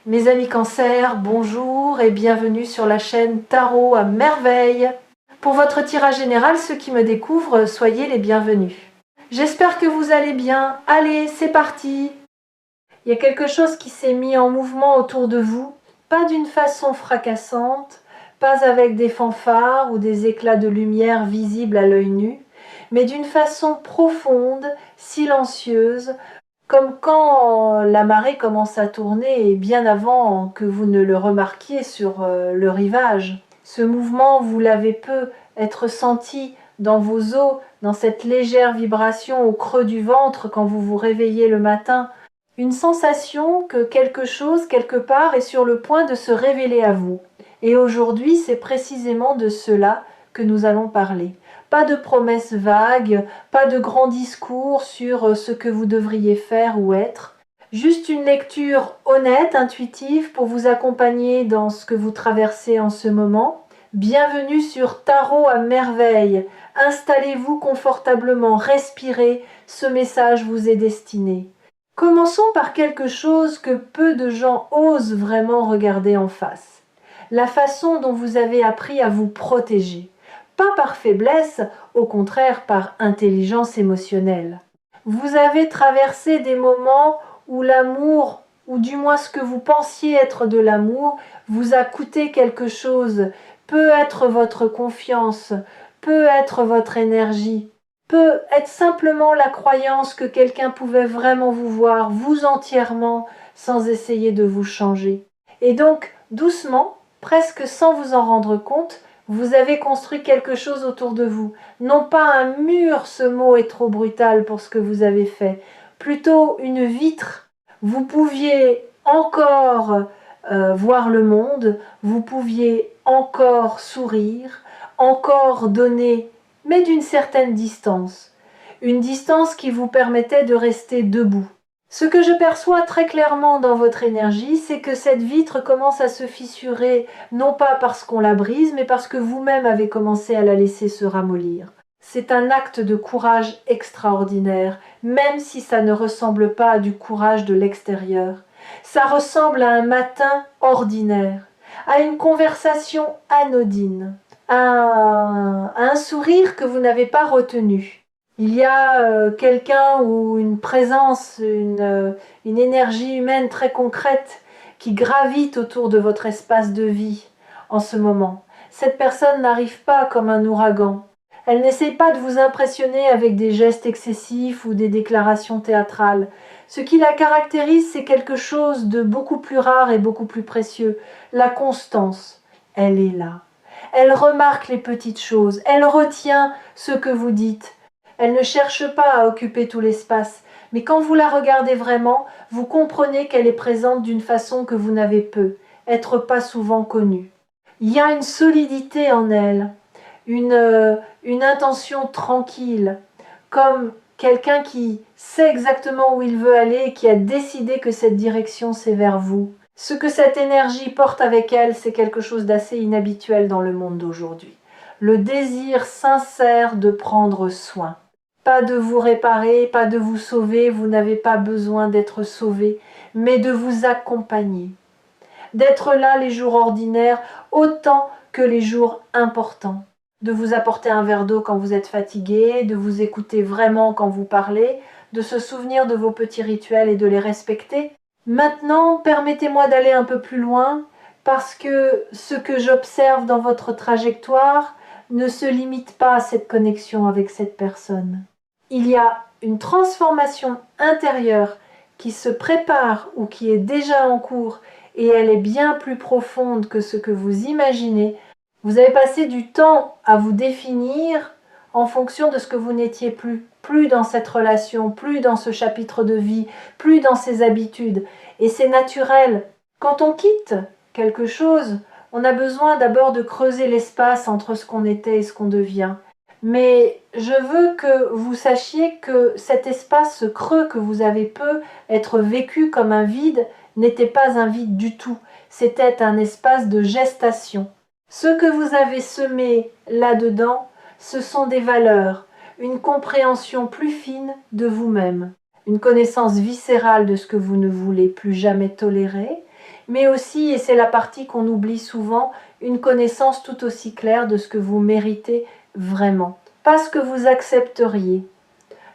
Mes amis Cancer, bonjour et bienvenue sur la chaîne Tarot à merveille. Pour votre tirage général, ceux qui me découvrent, soyez les bienvenus. J'espère que vous allez bien. Allez, c'est parti. Il y a quelque chose qui s'est mis en mouvement autour de vous, pas d'une façon fracassante, pas avec des fanfares ou des éclats de lumière visibles à l'œil nu, mais d'une façon profonde, silencieuse, comme quand la marée commence à tourner et bien avant que vous ne le remarquiez sur le rivage. Ce mouvement, vous l'avez peu être senti dans vos os, dans cette légère vibration au creux du ventre quand vous vous réveillez le matin. Une sensation que quelque chose, quelque part, est sur le point de se révéler à vous. Et aujourd'hui, c'est précisément de cela que nous allons parler. Pas de promesses vagues, pas de grands discours sur ce que vous devriez faire ou être. Juste une lecture honnête, intuitive, pour vous accompagner dans ce que vous traversez en ce moment. Bienvenue sur Tarot à merveille. Installez-vous confortablement, respirez, ce message vous est destiné. Commençons par quelque chose que peu de gens osent vraiment regarder en face. La façon dont vous avez appris à vous protéger. Pas par faiblesse, au contraire par intelligence émotionnelle. Vous avez traversé des moments où l'amour, ou du moins ce que vous pensiez être de l'amour, vous a coûté quelque chose, peut être votre confiance, peut être votre énergie, peut être simplement la croyance que quelqu'un pouvait vraiment vous voir, vous entièrement, sans essayer de vous changer. Et donc, doucement, presque sans vous en rendre compte, vous avez construit quelque chose autour de vous. Non pas un mur, ce mot est trop brutal pour ce que vous avez fait, plutôt une vitre. Vous pouviez encore voir le monde, vous pouviez encore sourire, encore donner, mais d'une certaine distance. Une distance qui vous permettait de rester debout. Ce que je perçois très clairement dans votre énergie, c'est que cette vitre commence à se fissurer, non pas parce qu'on la brise, mais parce que vous-même avez commencé à la laisser se ramollir. C'est un acte de courage extraordinaire, même si ça ne ressemble pas à du courage de l'extérieur. Ça ressemble à un matin ordinaire, à une conversation anodine, à un sourire que vous n'avez pas retenu. Il y a quelqu'un ou une présence, une énergie humaine très concrète qui gravite autour de votre espace de vie en ce moment. Cette personne n'arrive pas comme un ouragan. Elle n'essaye pas de vous impressionner avec des gestes excessifs ou des déclarations théâtrales. Ce qui la caractérise, c'est quelque chose de beaucoup plus rare et beaucoup plus précieux. La constance. Elle est là. Elle remarque les petites choses. Elle retient ce que vous dites. Elle ne cherche pas à occuper tout l'espace, mais quand vous la regardez vraiment, vous comprenez qu'elle est présente d'une façon que vous n'avez peu, être pas souvent connue. Il y a une solidité en elle, une intention tranquille, comme quelqu'un qui sait exactement où il veut aller et qui a décidé que cette direction c'est vers vous. Ce que cette énergie porte avec elle, c'est quelque chose d'assez inhabituel dans le monde d'aujourd'hui. Le désir sincère de prendre soin. Pas de vous réparer, pas de vous sauver, vous n'avez pas besoin d'être sauvé, mais de vous accompagner. D'être là les jours ordinaires autant que les jours importants. De vous apporter un verre d'eau quand vous êtes fatigué, de vous écouter vraiment quand vous parlez, de se souvenir de vos petits rituels et de les respecter. Maintenant, permettez-moi d'aller un peu plus loin, parce que ce que j'observe dans votre trajectoire ne se limite pas à cette connexion avec cette personne. Il y a une transformation intérieure qui se prépare ou qui est déjà en cours et elle est bien plus profonde que ce que vous imaginez. Vous avez passé du temps à vous définir en fonction de ce que vous n'étiez plus dans cette relation, plus dans ce chapitre de vie, plus dans ces habitudes. Et c'est naturel. Quand on quitte quelque chose, on a besoin d'abord de creuser l'espace entre ce qu'on était et ce qu'on devient. Mais je veux que vous sachiez que cet espace creux que vous avez peu être vécu comme un vide n'était pas un vide du tout. C'était un espace de gestation. Ce que vous avez semé là-dedans, ce sont des valeurs, une compréhension plus fine de vous-même, une connaissance viscérale de ce que vous ne voulez plus jamais tolérer mais aussi, et c'est la partie qu'on oublie souvent, une connaissance tout aussi claire de ce que vous méritez vraiment. Pas ce que vous accepteriez,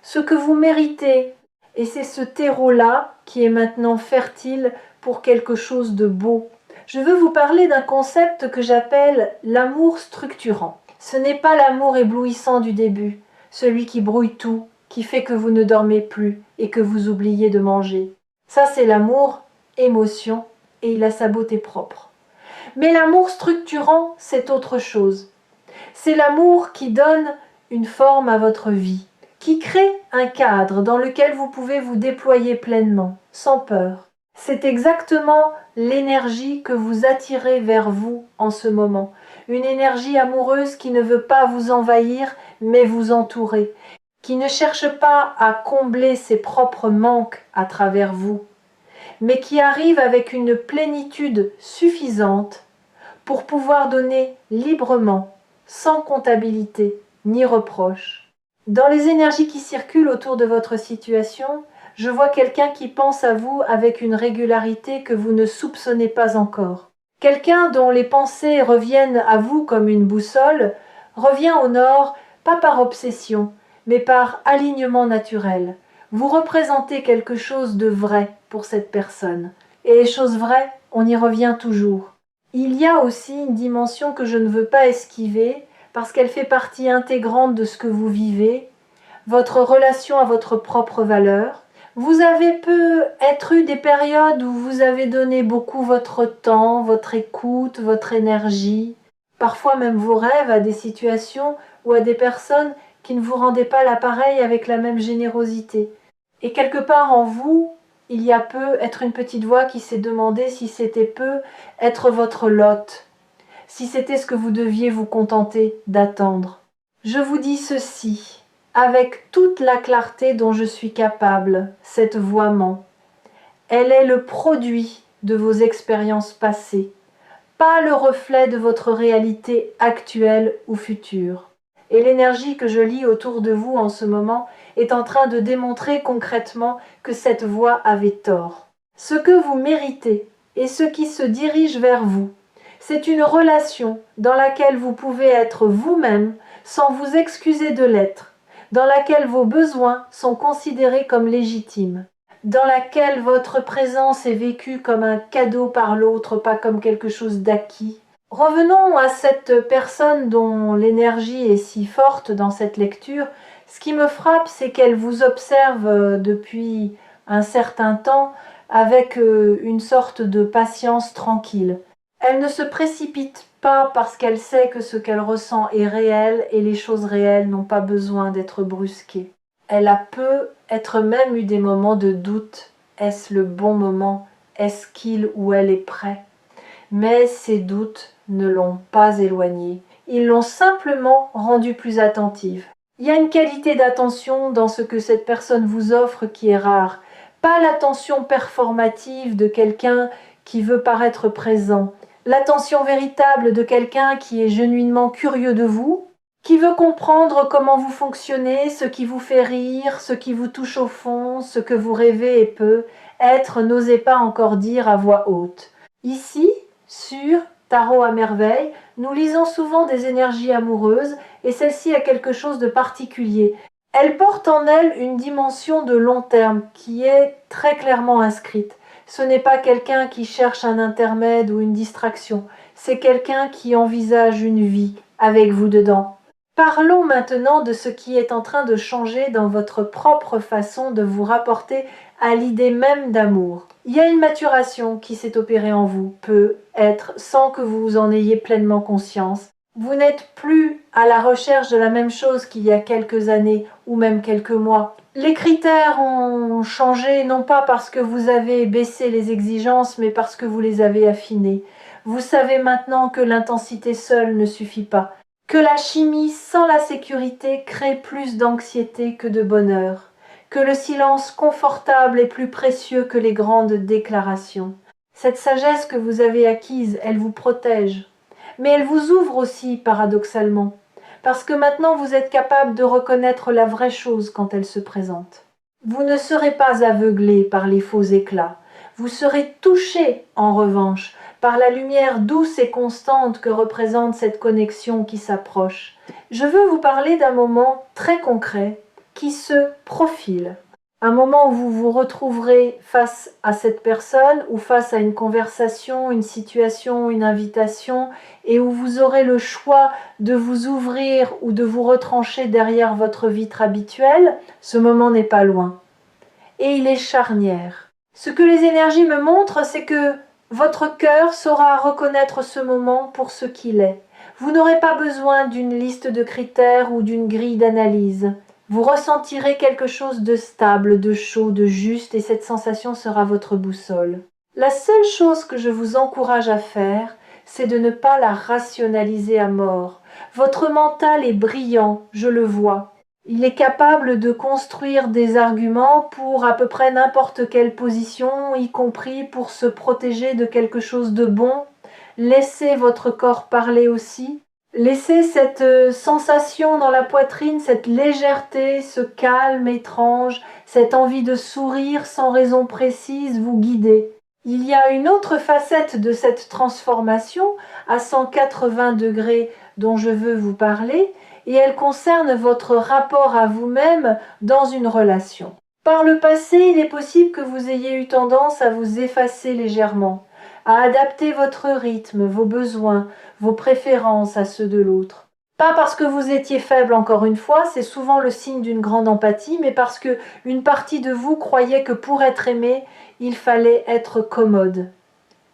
ce que vous méritez. Et c'est ce terreau-là qui est maintenant fertile pour quelque chose de beau. Je veux vous parler d'un concept que j'appelle l'amour structurant. Ce n'est pas l'amour éblouissant du début, celui qui brouille tout, qui fait que vous ne dormez plus et que vous oubliez de manger. Ça, c'est l'amour, émotion, et il a sa beauté propre. Mais l'amour structurant, c'est autre chose. C'est l'amour qui donne une forme à votre vie, qui crée un cadre dans lequel vous pouvez vous déployer pleinement, sans peur. C'est exactement l'énergie que vous attirez vers vous en ce moment. Une énergie amoureuse qui ne veut pas vous envahir, mais vous entourer, qui ne cherche pas à combler ses propres manques à travers vous, mais qui arrive avec une plénitude suffisante pour pouvoir donner librement, sans comptabilité ni reproche. Dans les énergies qui circulent autour de votre situation, je vois quelqu'un qui pense à vous avec une régularité que vous ne soupçonnez pas encore. Quelqu'un dont les pensées reviennent à vous comme une boussole, revient au nord, pas par obsession, mais par alignement naturel. Vous représentez quelque chose de vrai pour cette personne. Et les choses vraies, on y revient toujours. Il y a aussi une dimension que je ne veux pas esquiver, parce qu'elle fait partie intégrante de ce que vous vivez, votre relation à votre propre valeur. Vous avez peut-être eu des périodes où vous avez donné beaucoup votre temps, votre écoute, votre énergie, parfois même vos rêves à des situations ou à des personnes qui ne vous rendaient pas l'appareil avec la même générosité. Et quelque part en vous, il y a peu être une petite voix qui s'est demandé si c'était peu être votre lot, si c'était ce que vous deviez vous contenter d'attendre. Je vous dis ceci, avec toute la clarté dont je suis capable, cette voix ment. Elle est le produit de vos expériences passées, pas le reflet de votre réalité actuelle ou future. Et l'énergie que je lis autour de vous en ce moment est en train de démontrer concrètement que cette voix avait tort. Ce que vous méritez et ce qui se dirige vers vous, c'est une relation dans laquelle vous pouvez être vous-même sans vous excuser de l'être, dans laquelle vos besoins sont considérés comme légitimes, dans laquelle votre présence est vécue comme un cadeau par l'autre, pas comme quelque chose d'acquis. Revenons à cette personne dont l'énergie est si forte dans cette lecture. Ce qui me frappe, c'est qu'elle vous observe depuis un certain temps avec une sorte de patience tranquille. Elle ne se précipite pas parce qu'elle sait que ce qu'elle ressent est réel et les choses réelles n'ont pas besoin d'être brusquées. Elle a peut-être même eu des moments de doute. Est-ce le bon moment? Est-ce qu'il ou elle est prêt? Mais ces doutes ne l'ont pas éloignée. Ils l'ont simplement rendue plus attentive. Il y a une qualité d'attention dans ce que cette personne vous offre qui est rare. Pas l'attention performative de quelqu'un qui veut paraître présent. L'attention véritable de quelqu'un qui est genuinement curieux de vous, qui veut comprendre comment vous fonctionnez, ce qui vous fait rire, ce qui vous touche au fond, ce que vous rêvez et peut être, n'osez pas encore dire à voix haute. Ici, sur Tarot à merveille, nous lisons souvent des énergies amoureuses et celle-ci a quelque chose de particulier. Elle porte en elle une dimension de long terme qui est très clairement inscrite. Ce n'est pas quelqu'un qui cherche un intermède ou une distraction, c'est quelqu'un qui envisage une vie avec vous dedans. Parlons maintenant de ce qui est en train de changer dans votre propre façon de vous rapporter à l'idée même d'amour. Il y a une maturation qui s'est opérée en vous, peut-être sans que vous en ayez pleinement conscience. Vous n'êtes plus à la recherche de la même chose qu'il y a quelques années ou même quelques mois. Les critères ont changé non pas parce que vous avez baissé les exigences, mais parce que vous les avez affinées. Vous savez maintenant que l'intensité seule ne suffit pas, que la chimie sans la sécurité crée plus d'anxiété que de bonheur, que le silence confortable est plus précieux que les grandes déclarations. Cette sagesse que vous avez acquise, elle vous protège. Mais elle vous ouvre aussi, paradoxalement, parce que maintenant vous êtes capable de reconnaître la vraie chose quand elle se présente. Vous ne serez pas aveuglé par les faux éclats. Vous serez touché, en revanche, par la lumière douce et constante que représente cette connexion qui s'approche. Je veux vous parler d'un moment très concret qui se profile. Un moment où vous vous retrouverez face à cette personne ou face à une conversation, une situation, une invitation, et où vous aurez le choix de vous ouvrir ou de vous retrancher derrière votre vitre habituelle. Ce moment n'est pas loin. Et il est charnière. Ce que les énergies me montrent, c'est que votre cœur saura reconnaître ce moment pour ce qu'il est. Vous n'aurez pas besoin d'une liste de critères ou d'une grille d'analyse. Vous ressentirez quelque chose de stable, de chaud, de juste, et cette sensation sera votre boussole. La seule chose que je vous encourage à faire, c'est de ne pas la rationaliser à mort. Votre mental est brillant, je le vois. Il est capable de construire des arguments pour à peu près n'importe quelle position, y compris pour se protéger de quelque chose de bon. Laissez votre corps parler aussi. Laissez cette sensation dans la poitrine, cette légèreté, ce calme étrange, cette envie de sourire sans raison précise vous guider. Il y a une autre facette de cette transformation à 180 degrés dont je veux vous parler, et elle concerne votre rapport à vous-même dans une relation. Par le passé, il est possible que vous ayez eu tendance à vous effacer légèrement, à adapter votre rythme, vos besoins, vos préférences à ceux de l'autre. Pas parce que vous étiez faible encore une fois, c'est souvent le signe d'une grande empathie, mais parce que une partie de vous croyait que pour être aimé, il fallait être commode,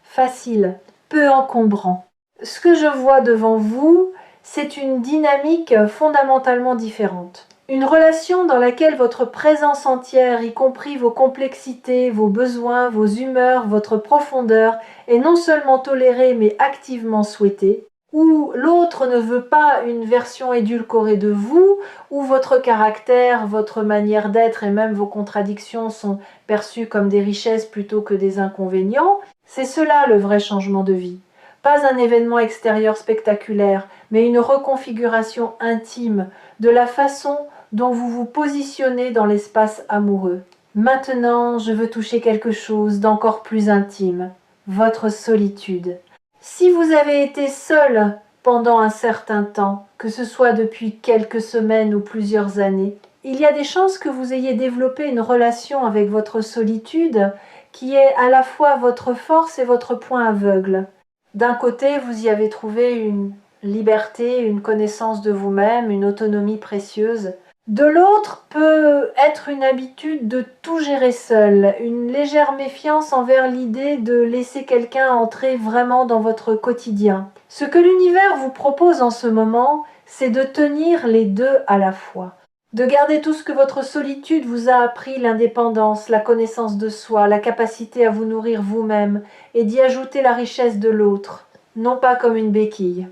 facile, peu encombrant. Ce que je vois devant vous, c'est une dynamique fondamentalement différente. Une relation dans laquelle votre présence entière, y compris vos complexités, vos besoins, vos humeurs, votre profondeur, est non seulement tolérée mais activement souhaitée, où l'autre ne veut pas une version édulcorée de vous, où votre caractère, votre manière d'être et même vos contradictions sont perçues comme des richesses plutôt que des inconvénients, c'est cela le vrai changement de vie. Pas un événement extérieur spectaculaire, mais une reconfiguration intime de la façon dont vous vous positionnez dans l'espace amoureux. Maintenant, je veux toucher quelque chose d'encore plus intime, votre solitude. Si vous avez été seul pendant un certain temps, que ce soit depuis quelques semaines ou plusieurs années, il y a des chances que vous ayez développé une relation avec votre solitude qui est à la fois votre force et votre point aveugle. D'un côté, vous y avez trouvé une liberté, une connaissance de vous-même, une autonomie précieuse. De l'autre peut être une habitude de tout gérer seul, une légère méfiance envers l'idée de laisser quelqu'un entrer vraiment dans votre quotidien. Ce que l'univers vous propose en ce moment, c'est de tenir les deux à la fois. De garder tout ce que votre solitude vous a appris, l'indépendance, la connaissance de soi, la capacité à vous nourrir vous-même, et d'y ajouter la richesse de l'autre, non pas comme une béquille.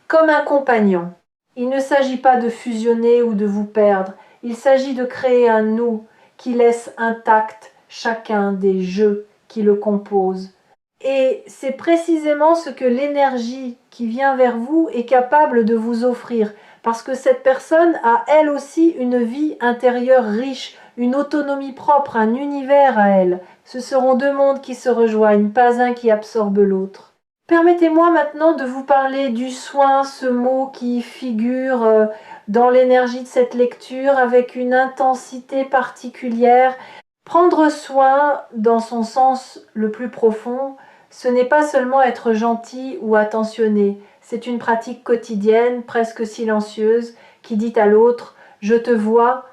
Comme un compagnon. Il ne s'agit pas de fusionner ou de vous perdre, il s'agit de créer un nous qui laisse intact chacun des jeux qui le composent. Et c'est précisément ce que l'énergie qui vient vers vous est capable de vous offrir, parce que cette personne a elle aussi une vie intérieure riche, une autonomie propre, un univers à elle. Ce seront deux mondes qui se rejoignent, pas un qui absorbe l'autre. Permettez-moi maintenant de vous parler du soin, ce mot qui figure dans l'énergie de cette lecture avec une intensité particulière. Prendre soin, dans son sens le plus profond, ce n'est pas seulement être gentil ou attentionné, c'est une pratique quotidienne, presque silencieuse, qui dit à l'autre « je te vois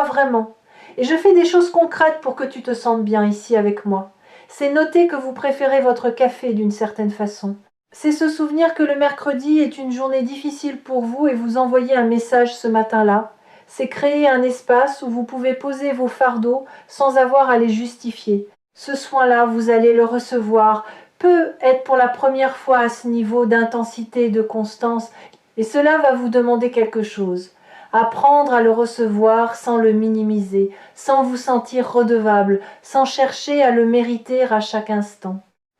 vraiment, et je fais des choses concrètes pour que tu te sentes bien ici avec moi ». C'est noter que vous préférez votre café d'une certaine façon. C'est se souvenir que le mercredi est une journée difficile pour vous et vous envoyer un message ce matin-là. C'est créer un espace où vous pouvez poser vos fardeaux sans avoir à les justifier. Ce soin-là, vous allez le recevoir, peut être pour la première fois à ce niveau d'intensité et de constance, et cela va vous demander quelque chose. Apprendre à le recevoir sans le minimiser, sans vous sentir redevable, sans chercher à le mériter à chaque instant.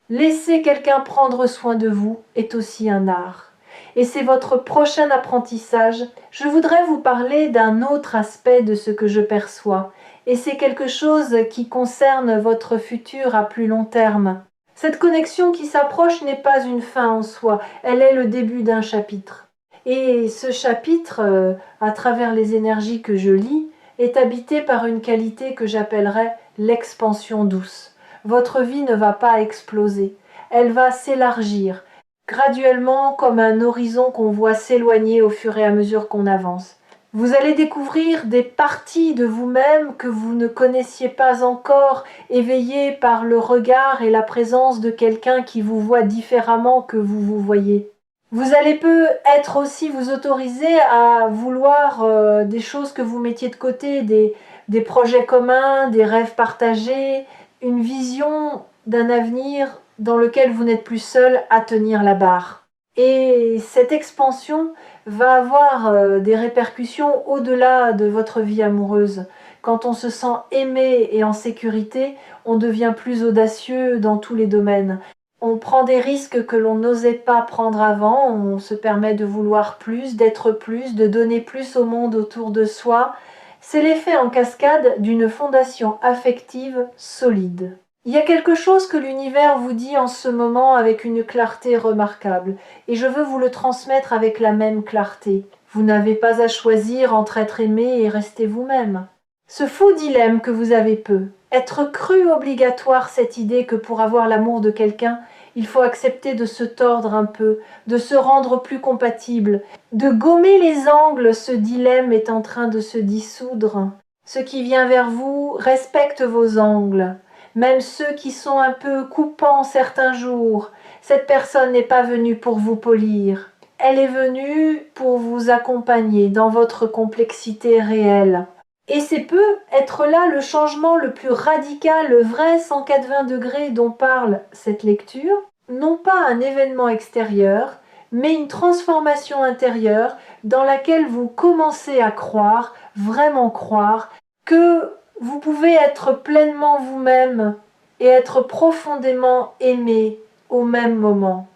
Laisser quelqu'un prendre soin de vous est aussi un art. Et c'est votre prochain apprentissage. Je voudrais vous parler d'un autre aspect de ce que je perçois. et c'est quelque chose qui concerne votre futur à plus long terme. Cette connexion qui s'approche n'est pas une fin en soi, elle est le début d'un chapitre. Et ce chapitre, à travers les énergies que je lis, est habité par une qualité que j'appellerais l'expansion douce. Votre vie ne va pas exploser, elle va s'élargir, graduellement comme un horizon qu'on voit s'éloigner au fur et à mesure qu'on avance. Vous allez découvrir des parties de vous-même que vous ne connaissiez pas encore, éveillées par le regard et la présence de quelqu'un qui vous voit différemment que vous vous voyez. Vous allez peut-être aussi vous autoriser à vouloir des choses que vous mettiez de côté, des projets communs, des rêves partagés, une vision d'un avenir dans lequel vous n'êtes plus seul à tenir la barre. Et cette expansion va avoir des répercussions au-delà de votre vie amoureuse. Quand on se sent aimé et en sécurité, on devient plus audacieux dans tous les domaines. On prend des risques que l'on n'osait pas prendre avant, on se permet de vouloir plus, d'être plus, de donner plus au monde autour de soi. C'est l'effet en cascade d'une fondation affective solide. Il y a quelque chose que l'univers vous dit en ce moment avec une clarté remarquable, et je veux vous le transmettre avec la même clarté. Vous n'avez pas à choisir entre être aimé et rester vous-même. Ce faux dilemme que vous avez être cru obligatoire cette idée que pour avoir l'amour de quelqu'un, il faut accepter de se tordre un peu, de se rendre plus compatible, de gommer les angles, ce dilemme est en train de se dissoudre. Ce qui vient vers vous respecte vos angles. Même ceux qui sont un peu coupants certains jours, cette personne n'est pas venue pour vous polir. Elle est venue pour vous accompagner dans votre complexité réelle. Et c'est peut être là le changement le plus radical, le vrai 180 degrés dont parle cette lecture. Non pas un événement extérieur, mais une transformation intérieure dans laquelle vous commencez à croire, vraiment croire, que vous pouvez être pleinement vous-même et être profondément aimé au même moment.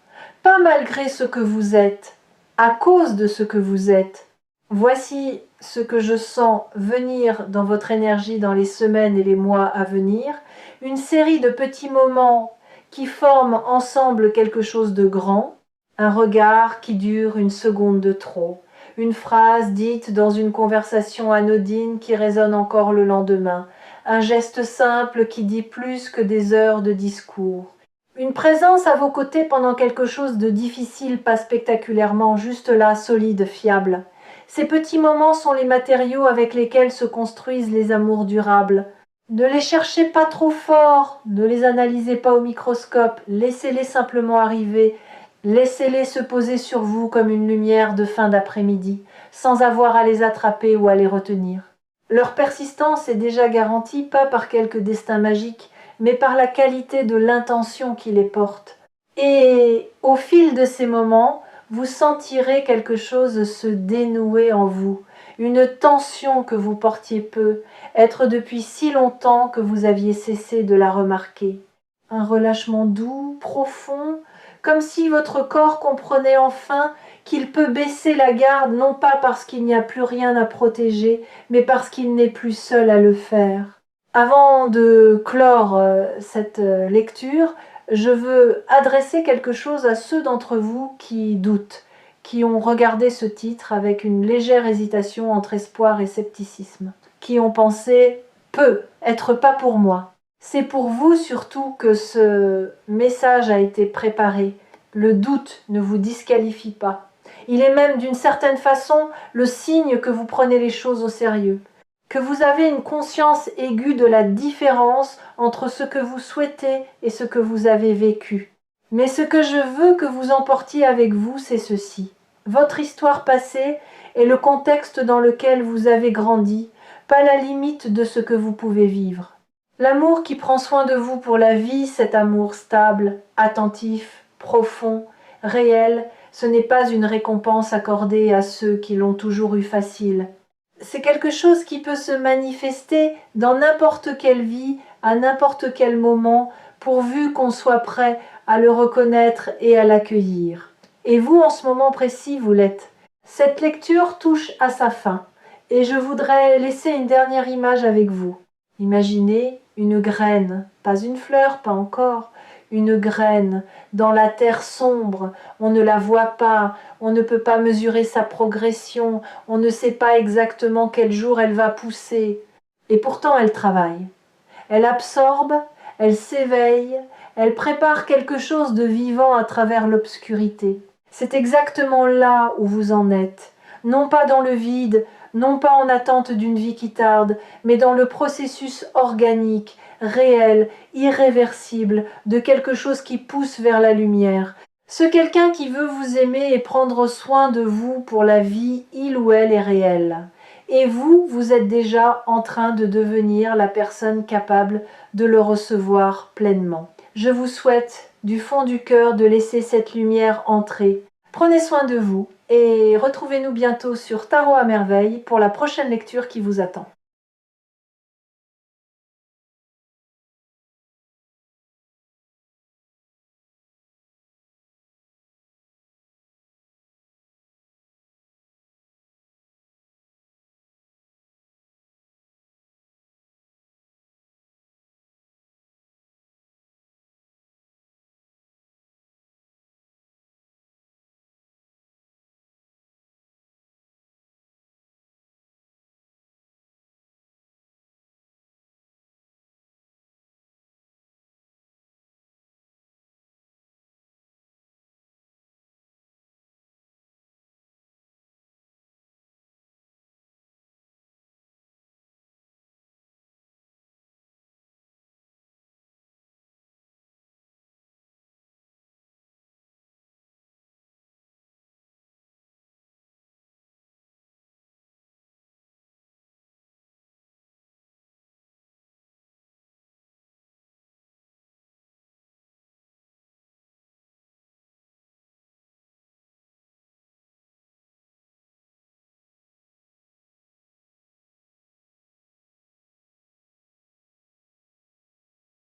Pas malgré ce que vous êtes, à cause de ce que vous êtes. Voici ce que je sens venir dans votre énergie dans les semaines et les mois à venir. Une série de petits moments qui forment ensemble quelque chose de grand. Un regard qui dure une seconde de trop. Une phrase dite dans une conversation anodine qui résonne encore le lendemain. Un geste simple qui dit plus que des heures de discours. Une présence à vos côtés pendant quelque chose de difficile, pas spectaculairement, juste là, solide, fiable. Ces petits moments sont les matériaux avec lesquels se construisent les amours durables. Ne les cherchez pas trop fort, ne les analysez pas au microscope, laissez-les simplement arriver. Laissez-les se poser sur vous comme une lumière de fin d'après-midi, sans avoir à les attraper ou à les retenir. Leur persistance est déjà garantie pas par quelque destin magique, mais par la qualité de l'intention qui les porte. Et au fil de ces moments, vous sentirez quelque chose se dénouer en vous, une tension que vous portiez peu, être depuis si longtemps que vous aviez cessé de la remarquer. Un relâchement doux, profond, comme si votre corps comprenait enfin qu'il peut baisser la garde non pas parce qu'il n'y a plus rien à protéger, mais parce qu'il n'est plus seul à le faire. Avant de clore cette lecture, je veux adresser quelque chose à ceux d'entre vous qui doutent, qui ont regardé ce titre avec une légère hésitation entre espoir et scepticisme, qui ont pensé « peut être pas pour moi ». C'est pour vous surtout que ce message a été préparé. Le doute ne vous disqualifie pas. Il est même d'une certaine façon le signe que vous prenez les choses au sérieux, que vous avez une conscience aiguë de la différence entre ce que vous souhaitez et ce que vous avez vécu. Mais ce que je veux que vous emportiez avec vous, c'est ceci. Votre histoire passée est le contexte dans lequel vous avez grandi, pas la limite de ce que vous pouvez vivre. L'amour qui prend soin de vous pour la vie, cet amour stable, attentif, profond, réel, ce n'est pas une récompense accordée à ceux qui l'ont toujours eu facile. C'est quelque chose qui peut se manifester dans n'importe quelle vie, à n'importe quel moment, pourvu qu'on soit prêt à le reconnaître et à l'accueillir. Et vous, en ce moment précis, vous l'êtes. Cette lecture touche à sa fin, et je voudrais laisser une dernière image avec vous. Imaginez une graine, pas une fleur, pas encore, une graine dans la terre sombre. On ne la voit pas, on ne peut pas mesurer sa progression, on ne sait pas exactement quel jour elle va pousser. Et pourtant elle travaille. Elle absorbe, elle s'éveille, elle prépare quelque chose de vivant à travers l'obscurité. C'est exactement là où vous en êtes, non pas dans le vide, non pas en attente d'une vie qui tarde, mais dans le processus organique, réel, irréversible, de quelque chose qui pousse vers la lumière. Ce quelqu'un qui veut vous aimer et prendre soin de vous pour la vie, il ou elle est réel. Et vous, vous êtes déjà en train de devenir la personne capable de le recevoir pleinement. Je vous souhaite du fond du cœur de laisser cette lumière entrer. Prenez soin de vous et retrouvez-nous bientôt sur Tarot à Merveille pour la prochaine lecture qui vous attend.